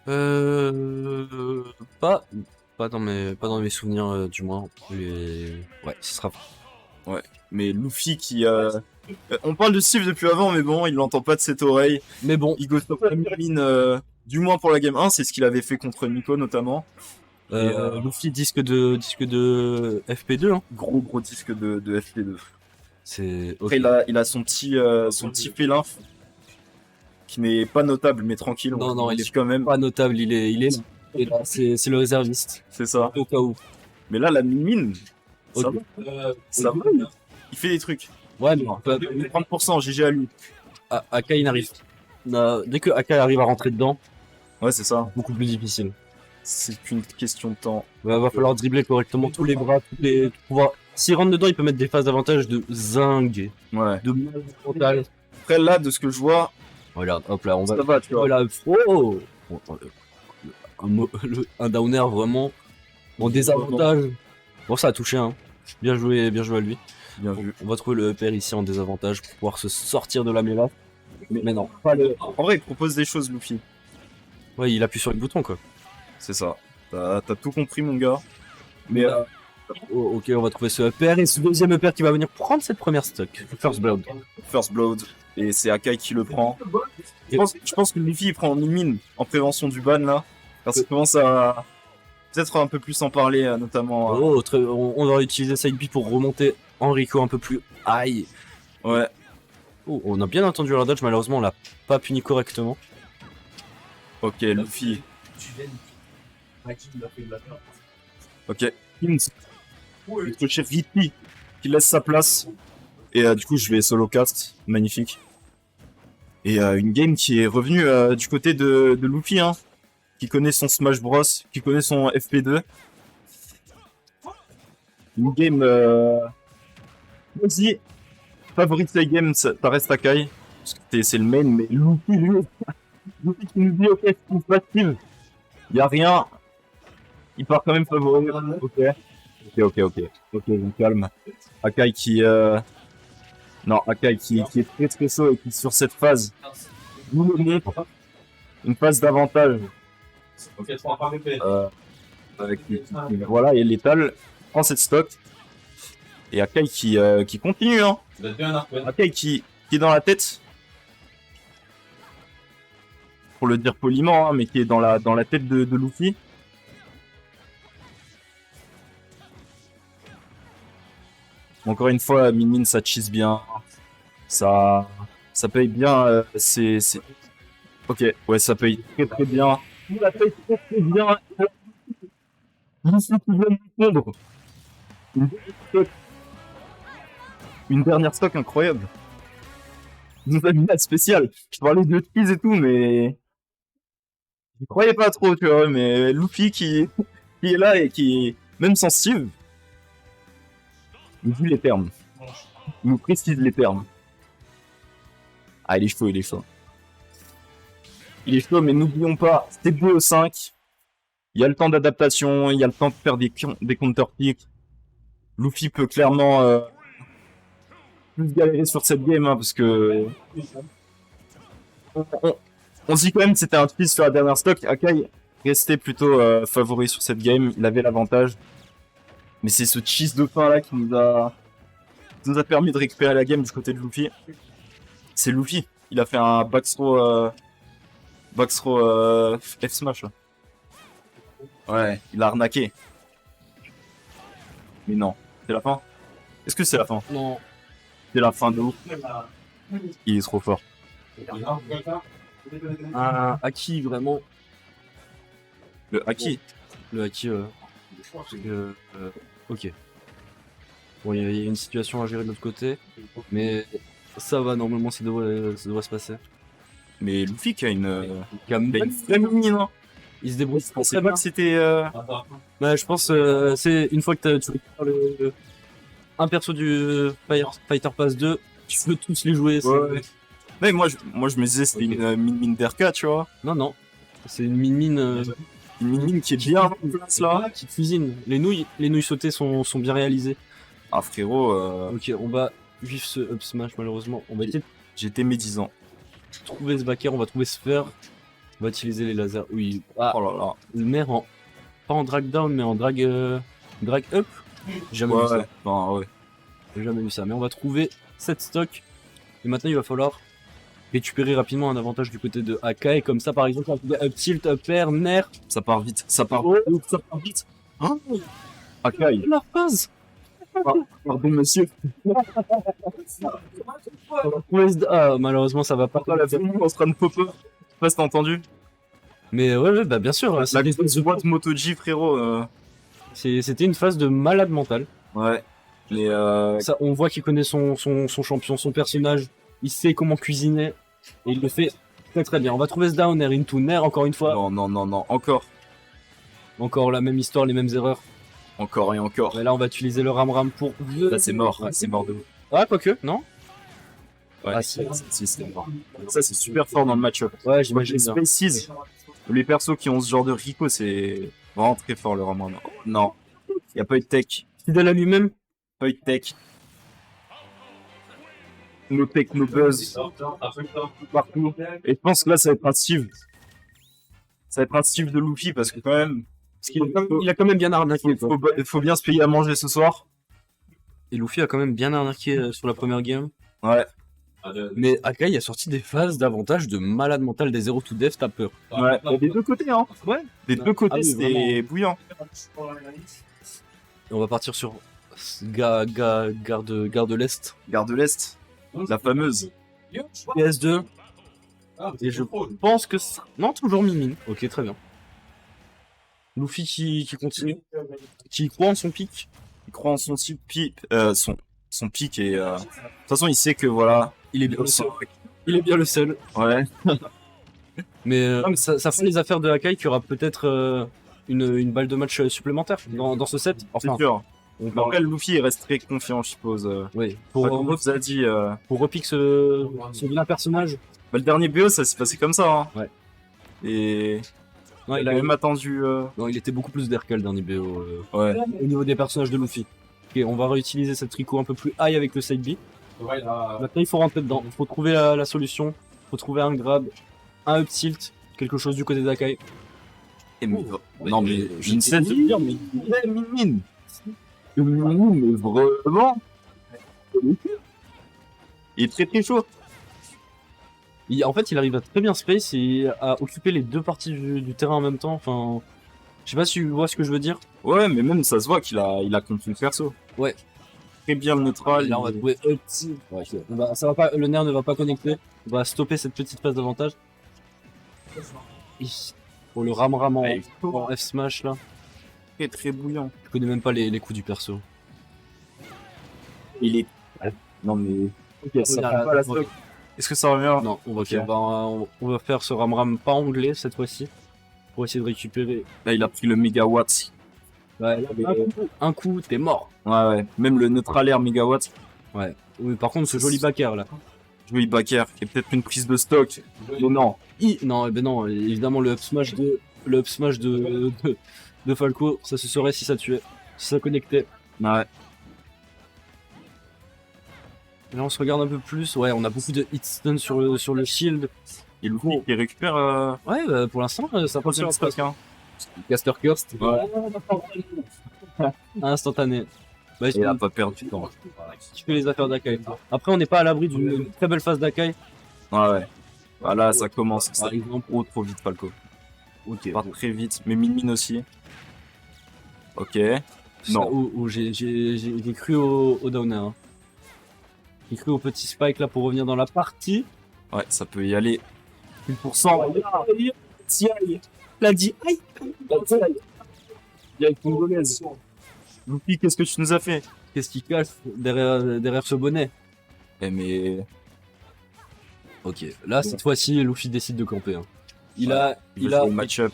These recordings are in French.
Euh, pas, pas dans mes souvenirs, du moins. Ouais, ce sera. Ouais. Mais Luffy qui... On parle de Steve depuis avant, mais bon, il l'entend pas de cette oreille. Mais bon, Il go sur mine, du moins pour la game 1, c'est ce qu'il avait fait contre Nico notamment. Et Luffy disque de FP2, hein. gros disque de FP2. C'est ok. Après, il a son petit félin qui n'est pas notable, mais tranquille, Non, on non, le il dit est quand même. pas notable, il est là. Et là, c'est le réserviste. C'est ça. Au cas où. Mais là, la mine, ça Ok. va. Ça va. Il fait des trucs. Ouais, mais 30%, GG à lui. Akai n'arrive. Dès que Akai arrive à rentrer dedans, Ouais, c'est ça. beaucoup plus difficile. C'est qu'une question de temps. Va falloir dribbler correctement tous les bras, pouvoir. S'il rentre dedans, il peut mettre des phases d'avantage de zingue, Ouais. de mal mental. Après, là, de ce que je vois, Regarde, hop là, on va. ça va, tu vois. Voilà, oh Bon, un downer vraiment en désavantage. Bon, ça a touché, hein. Bien joué à lui. Bien vu. On va trouver le père ici en désavantage pour pouvoir se sortir de la méla. Mais non, pas le. En vrai, il propose des choses, Luffy. Ouais, il appuie sur le bouton, quoi. C'est ça. T'as tout compris, mon gars. Mais Oh, ok, on va trouver ce upper et ce deuxième upper qui va venir prendre cette première stock. First blood. First Blood, et c'est Akai qui le prend. Je pense que Luffy il prend en mine en prévention du ban là. Parce qu'il commence à peut-être un peu plus en parler, notamment. Oh, on va utiliser Side B pour remonter Enrico un peu plus. Aïe. Ouais. Oh, on a bien entendu leur dodge, malheureusement on l'a pas puni correctement. Ok, Luffy. Ok. Kings. Le chef Viti qui laisse sa place. Et du coup, je vais solo cast. Magnifique. Et une game qui est revenue du côté de Luffy, hein. Qui connaît son Smash Bros, qui connaît son FP2. Une game... Vas-y. Favorite side game, ça reste Akai. Parce que c'est le main, mais Luffy, lui... Luffy qui nous dit, ok, c'est une passive. Y a rien. Il part quand même favori. Ok. Ok, je me calme. Akai qui... Non, Akai qui est très chaud et qui, sur cette phase, nous le montre. Une phase d'avantage. Voilà, et Lethal prend cette stock. Et Akai qui continue, hein. Akai qui est dans la tête. Pour le dire poliment, hein, mais qui est dans la tête de Luffy. Encore une fois, Min ça cheese bien. Ça paye bien. Ok, ouais, ça paye très bien. Ça paye très bien. Luffy qui vient de répondre. Une dernière stock incroyable. Nous a mis la spéciale. Je parlais de cheese et tout, mais je croyais pas trop, tu vois. Mais Luffy qui est là et qui, même sans Steve, nous dit les termes. Il nous précise les termes. Ah, il est chaud, il est chaud. Il est chaud, mais n'oublions pas, c'est BO5. Il y a le temps d'adaptation, il y a le temps de faire des counter-picks. Luffy peut clairement plus galérer sur cette game, hein, parce que... On se dit quand même que c'était un twist sur la dernière stock. Akai restait plutôt favori sur cette game, il avait l'avantage. Mais c'est ce cheese de fin là qui nous a permis de récupérer la game du côté de Luffy. C'est Luffy, il a fait un backthrow F smash là. Ouais, il a arnaqué. Mais non, c'est la fin. Est-ce que c'est la fin? Non. C'est la fin de ouf. Il est trop fort. Un Haki, vraiment. Le Haki. Le Haki, ok. Bon, il y a une situation à gérer de l'autre côté, mais ça va, normalement ça devrait se passer. Mais Luffy qui a une Quand même, vraie mine, hein. il se débrouille. Je pensais pas que c'était... Bah, je pense c'est une fois que tu récupères un perso du Fighter Pass 2, tu peux tous les jouer. Ouais. Mais moi je me disais c'était une mine d'RK, tu vois. Non, c'est une mine Une mine qui est bien en place là. qui cuisine. Les nouilles sautées sont bien réalisées. Ah frérot, Ok, on va vivre ce up smash malheureusement. On va essayer de j'étais médisant. trouver ce backer, on va trouver Sphere. On va utiliser les lasers. Oui. Ah, Oh là là. le nerf en... Pas en drag down, mais en drag... drag up. J'ai jamais vu Ouais, ça. enfin, ouais. J'ai jamais vu ça. Mais on va trouver 7 stocks. Et maintenant, il va falloir récupérer rapidement un avantage du côté de Akai. Comme ça, par exemple, up tilt, up air, nerf. Ça part vite, ça part Oh. ça part vite. Hein Akai. La phase. Pardon, monsieur. Ah, malheureusement, ça va pas. Ah, la famille en train de pop-up. Je sais pas si t'as entendu. Mais ouais, bah bien sûr. La grosse boîte MotoG, frérot. C'était une phase de malade mental. Ouais. Mais Ça, on voit qu'il connaît son champion, son personnage. Il sait comment cuisiner. Et il le fait très très bien. On va trouver ce down air into nair encore une fois. non, non, non, non. Encore. Encore la même histoire, les mêmes erreurs. Encore et encore. Mais là, on va utiliser le ram pour. Là, c'est mort. Ouais. C'est mort de ouf. Ah, quoique, non? Ouais, Ah, si. c'est mort. Ça, c'est super fort dans le match-up. Ouais, j'imagine Les bien. Spaces, les persos qui ont ce genre de Rico, c'est vraiment très fort le Ramon. Non, y a pas eu de tech. Fidèle à lui-même. Pas eu de tech. No tech, no buzz. Partout. Et je pense que là, ça va être un Steve. Ça va être un Steve de Luffy parce que quand même, Il a quand même bien arnaqué. Quoi. faut bien se payer à manger ce soir. Et Luffy a quand même bien arnaqué sur la première game. Ouais. Mais Akai a sorti des phases d'avantage de malade mental des 0 to death, t'as peur. Ouais. Des deux côtés, hein. Ouais. Des deux côtés, Ah oui, c'est bouillant. Et on va partir sur garde l'Est. Gare de l'Est. La fameuse. PS2. Et je pense que... Non, toujours Mimine. Ok, très bien. Luffy qui continue. Qui croit en son pic. Il croit en son pic, son pic et de toute façon il sait que voilà, Il est bien le seul. Il est bien le seul. ouais, Mais ça fait les affaires de Akai qui aura peut-être une balle de match supplémentaire dans ce set. c'est Enfin, sûr. on Mais après Luffy il reste très confiant je suppose. oui, Comme on vous a dit, pour repique ce vilain personnage. bah, le dernier BO ça s'est passé comme ça. Hein. Ouais. Et Non, il a même attendu. non, il était beaucoup plus d'air que le dernier BO Ouais. au niveau des personnages de Luffy. Ok, on va réutiliser cette tricot un peu plus high avec le side B. Maintenant, il faut rentrer dedans. Il faut trouver la solution. Il faut trouver un grab, un up tilt, quelque chose du côté d'Akai. Et mais, non mais je ne sais te dire mais Mimine. Mais vraiment. Il est très très chaud. En fait, il arrive à très bien space et à occuper les deux parties du terrain en même temps. Enfin, je sais pas si tu vois ce que je veux dire. Ouais mais même ça se voit qu'il a compris le perso. Ouais. Très bien le neutral. Là, on va trouver up tilt. Ouais, ça va pas, le nerf ne va pas connecter. On va stopper cette petite phase d'avantage. Pour le ram Ouais, en F smash là. très très bouillant. Je connais même pas les coups du perso. Il est. Non mais. Ok, ça là, prend là, pas la ok. stock. Est-ce que ça revient? Non, Ok. on va faire ce ram pas anglais cette fois-ci. Pour essayer de récupérer. Là, il a pris le mégawatt. Ouais, un coup, t'es mort. Ouais, ouais. Même le neutral air mégawatt. Ouais. Oui, par contre, ce joli backer là. Joli backer. Qui est peut-être une prise de stock. Mais non. Non, ben non, évidemment, le up smash de Falco, ça se saurait si ça tuait. Si ça connectait. Ouais. Et là, on se regarde un peu plus. Ouais, on a beaucoup de hit stun sur le shield. Et le coup, il récupère. Ouais, pour l'instant, ça passe sur bien. le stock, hein. Caster Curse. Ouais. Instantané. Bah, Et il a pas perdu de temps. tu fais les affaires d'Akai. Après, on n'est pas à l'abri d'une très belle phase d'Akai. Ouais, ouais. Voilà, ça commence. Ça Par exemple. trop vite, Falco. Ok. Part très vite. Mais Min aussi. Ok. Non. Non. Où j'ai cru au downer. Hein. J'ai cru au petit spike là pour revenir dans la partie. Ouais, ça peut y aller. 1%. L'a dit. Aïe. Y'a Congolaise. Luffy, qu'est-ce que tu nous as fait? Qu'est-ce qui cache derrière ce bonnet? Eh mais. Ok. Là, cette fois-ci, Luffy décide de camper. Hein. Il a le match-up.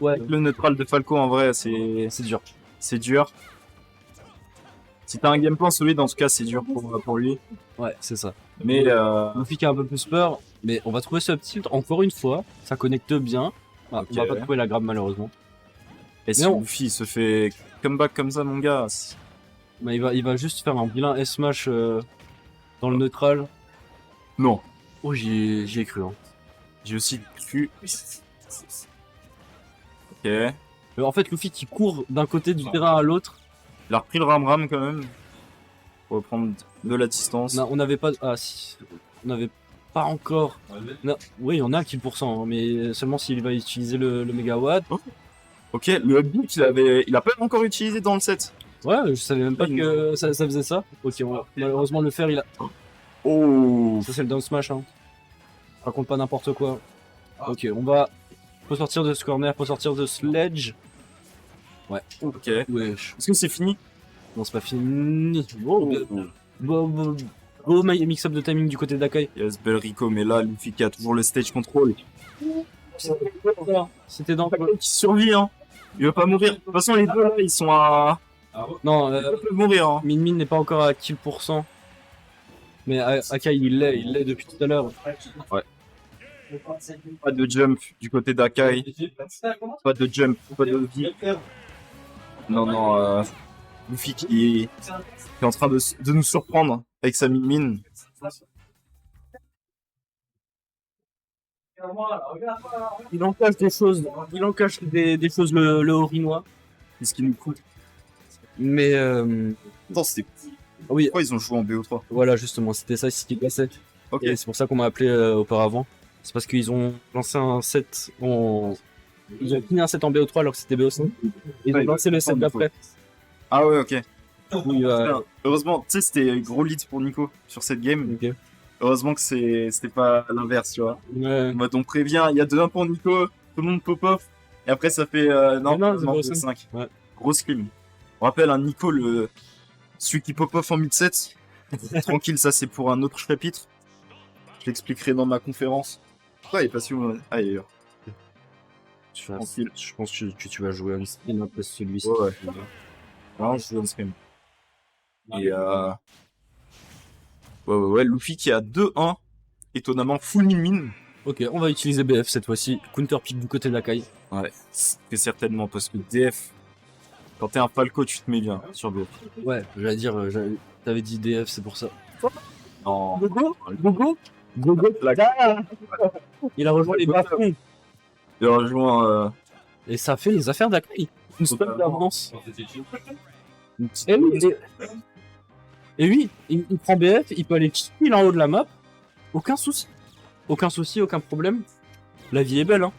Ouais. Le neutral de Falco en vrai, c'est dur. C'est dur. Si t'as un game plan solide, en tout cas, c'est dur pour lui. Ouais, c'est ça. Mais Luffy qui a un peu plus peur, mais on va trouver ce up tilt encore une fois. Ça connecte bien. Ah, Ok. On va pas trouver la grab malheureusement. et si non. Luffy se fait comeback comme ça, mon gars, Mais il va juste faire un vilain S-Smash dans le neutral. non. Oh, j'y ai cru. Hein. J'ai aussi cru. Ok. Il En fait, Luffy qui court d'un côté du terrain à l'autre. a repris le ram-ram quand même. Pour prendre de la distance. On n'avait pas. Ah si. On n'avait pas encore. Non, oui, on a kill pourcent, hein, mais seulement s'il va utiliser le mégawatt. Ok, le upbeat, il a pas encore utilisé dans le set. Ouais, je savais même pas que ça faisait ça. Ok, malheureusement, le fer, il a. Oh. Ça, c'est le down smash. Hein. Raconte pas n'importe quoi. Ok, on va. Faut sortir de ce corner, faut sortir de Sledge. Ouais. Ok. Wesh. Est-ce que c'est fini? Non, c'est pas fini. Go mix-up de timing du côté d'Akai. Yes, bel Rico, mais là, Luffy qui a toujours le stage control. C'était dans. Akai qui survit, hein. Il va pas mourir. De toute façon, les deux là, ils sont à. Non, Ils peuvent mourir, hein. Min Min n'est pas encore à kill pourcent. Mais Akai, il l'est depuis tout à l'heure. Ouais. Pas de jump du côté d'Akai. Pas de jump, pas de vie. Non, Luffy qui est en train de nous surprendre avec sa Min. Il en cache des choses. Il en cache des choses, le Orinois. C'est ce qui nous coûte. Mais Attends, c'était. oui, Pourquoi ils ont joué en BO3? voilà, justement, c'était ça ce qui passait. Ok. Et c'est pour ça qu'on m'a appelé auparavant. C'est parce qu'ils ont lancé un set en. Ils ont fini un set en BO3 alors que c'était BO5. Ils ont Ouais, lancé le set d'après. Ah ouais, ok. Oui, Heureusement, tu sais, c'était gros lead pour Nico sur cette game. ok. Heureusement que c'était pas l'inverse, tu vois. Ouais. En mode, on prévient, il y a 2-1 pour Nico, tout le monde pop-off. Et après, ça fait. Non, non, non, c'est 5. Ouais. Grosse clim. On rappelle, un Nico, celui qui pop-off en mid-set. Tranquille, ça c'est pour un autre chapitre. Je l'expliquerai dans ma conférence. Ouais, il est pas si où. Ah, ailleurs. Tranquille. Je pense que tu vas jouer un stream après celui-ci. Ouais. Non, je joue on stream. Et ouais, Luffy qui a 2-1. Étonnamment, full min. Ok, on va utiliser BF cette fois-ci. Counter pick du côté d'Akai. Ouais, c'est certainement parce que DF, quand t'es un Falco, tu te mets bien sur BF. Ouais, j'allais dire, t'avais dit DF, c'est pour ça. Non. Gogo Il a rejoint les bas-fonds. Il a rejoint. Et ça fait les affaires d'Akai. Une stop Totalement. d'avance. Et oui, il prend BF, il peut aller chill en haut de la map. Aucun souci. Aucun problème. La vie est belle, hein.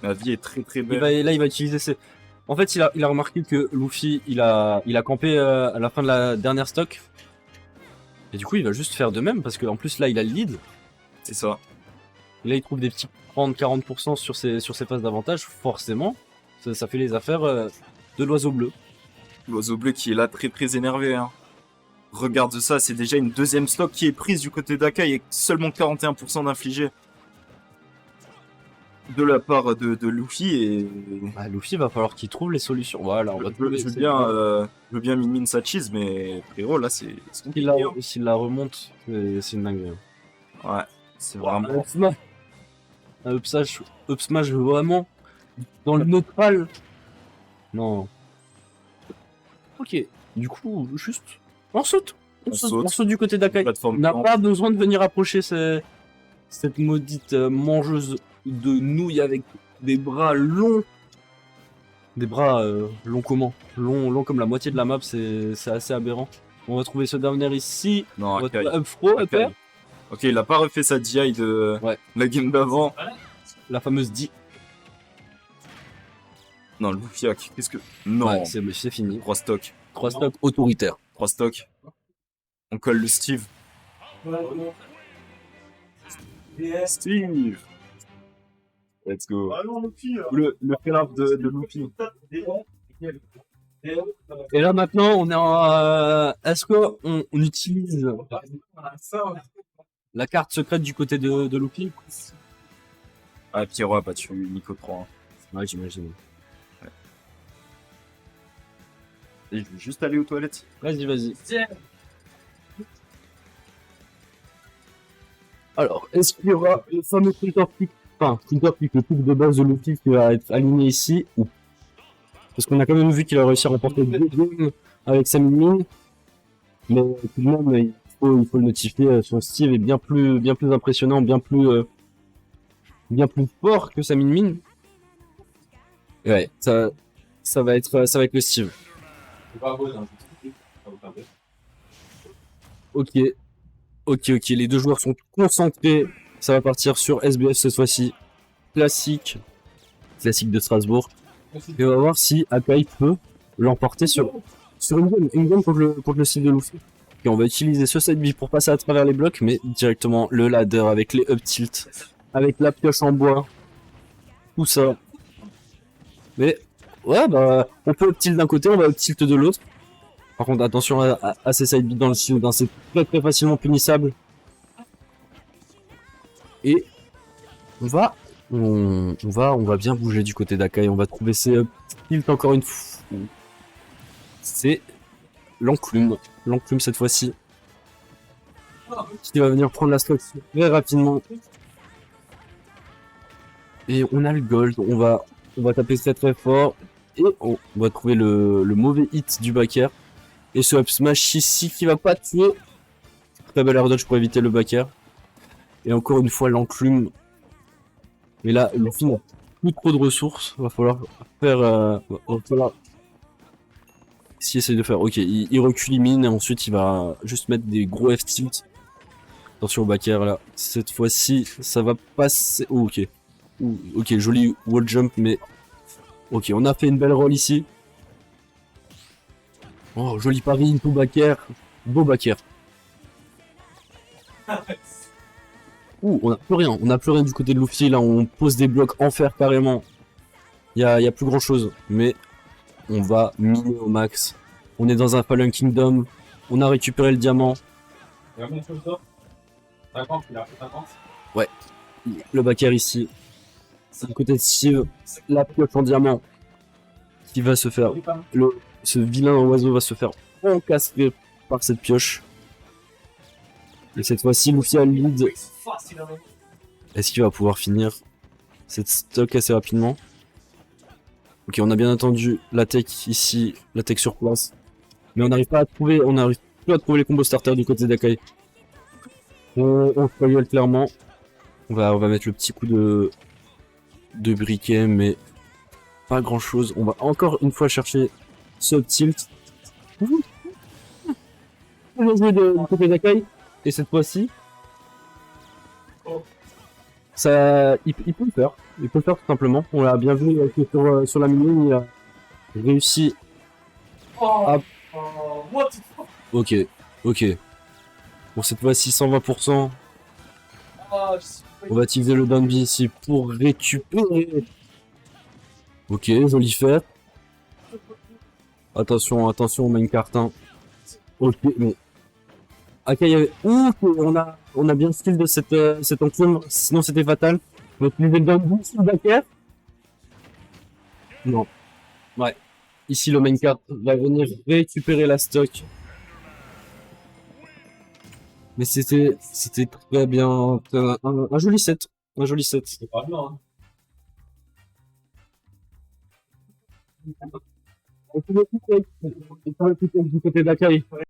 La vie est très très Il belle. va utiliser ses... En fait, il a remarqué que Luffy, il a campé à la fin de la dernière stock. Et du coup, il va juste faire de même, parce qu'en plus, là, il a le lead. C'est ça. Et là, il trouve des petits 30-40% sur ses phases d'avantage. Forcément, ça fait les affaires de l'oiseau bleu. L'oiseau bleu qui est là très très énervé. Hein. Regarde ça, c'est déjà une deuxième stock qui est prise du côté d'Akai et seulement 41% d'infligé. De la part de Luffy et. Ah, Luffy, va falloir qu'il trouve les solutions. Voilà, on va trouver. Je veux bien min sa cheese, mais frérot, là c'est compliqué. S'il la remonte, c'est une dinguerie. Ouais, c'est vraiment. Un up smash vraiment dans le neutral. Non. Ok, du coup, juste. On saute du côté d'Akai. Plateforme On n'a camp. pas besoin de venir approcher cette maudite mangeuse de nouilles avec des bras longs. Des bras longs comment long comme la moitié de la map, c'est assez aberrant. On va trouver ce downer ici. Non, On va Akai. trouver up throw, up air. Ok, il a pas refait sa DI de Ouais. la game d'avant. La fameuse D. Non, Luffy, qu'est-ce que. Non, Ouais, c'est fini. 3 stocks. 3 stocks autoritaires. 3 stocks. On colle le Steve. Steve. Let's go. Le pélave de Luffy. Et là maintenant, on est en. Est-ce qu'on utilise la carte secrète du côté de Luffy? Ah, Pierrot a battu Nico 3. Ouais, j'imagine. Et je vais juste aller aux toilettes. Vas-y. Alors, est-ce qu'il y aura le fameux counter pick, le pick de base de Luffy qui va être aligné ici ou... Parce qu'on a quand même vu qu'il a réussi à remporter 2 games avec sa Min. Mais tout de même, il faut le notifier, son Steve est bien plus impressionnant, bien plus fort que sa Min. Et ouais, ça va être le Steve. Ok, ok, les deux joueurs sont concentrés. Ça va partir sur SBF cette fois-ci. Classique de Strasbourg. Et on va voir si Akai peut l'emporter sur une game contre le style de Luffy. Et on va utiliser ce side B pour passer à travers les blocs, mais directement le ladder avec les up tilt, avec la pioche en bois, tout ça. Mais ouais, bah on peut up tilt d'un côté, on va up tilt de l'autre. Par contre, attention à ces side B dans le shield, hein, c'est très facilement punissable. Et on va bien bouger du côté d'Akai, on va trouver ces up tilt encore une fois. C'est l'enclume cette fois-ci. Qui va venir prendre la stock très rapidement. Et on a le gold, on va taper très fort. Et on va trouver le mauvais hit du backer. Et ce up smash ici qui va pas tuer. Très bel air dodge pour éviter le backer. Et encore une fois l'enclume. Mais là, Luffy n'a plus trop de ressources. Va falloir faire... S'il essaye de faire... Ok, il recule, il mine, et ensuite il va juste mettre des gros F-tilt. Attention au backer là. Cette fois-ci, ça va passer... Oh, ok. Ok, joli wall jump, mais... Ok, on a fait une belle roll ici. Oh, joli pari, into backer. Beau backer. On a plus rien du côté de Luffy, là on pose des blocs en fer carrément. Y a plus grand chose, mais on va miner au max. On est dans un Fallen Kingdom, on a récupéré le diamant. Ouais, le backer ici. C'est du côté de Steve, la pioche en diamant qui va se faire. Ce vilain oiseau va se faire encastrer par cette pioche. Et cette fois-ci, Luffy a le lead. Est-ce qu'il va pouvoir finir cette stock assez rapidement? Ok, on a bien entendu la tech ici, la tech sur place. Mais on n'arrive pas à trouver, plus à trouver les combos starters du côté d'Akai. On spoil clairement. On va mettre le petit coup de briquet, mais pas grand chose. On va encore une fois chercher ce tilt. On va jouer du côté d'Akai. Et cette fois-ci, ça, il peut le faire. Il peut le faire tout simplement. On l'a bien vu sur la mini, il a réussi à... Ok. Bon, cette fois-ci, 120%. On va utiliser le down B ici pour récupérer. Ok, joli fait. Attention au main carton. Ok, mais... Ok, on a bien le skill de cette enclume, sinon c'était fatal. On va utiliser le down B sur le backer. Non. Ouais. Ici, le main card va venir récupérer la stock. Mais c'était très bien. Un joli set. Un joli set. C'était pas bien, hein. On peut le couper du côté d'Akai.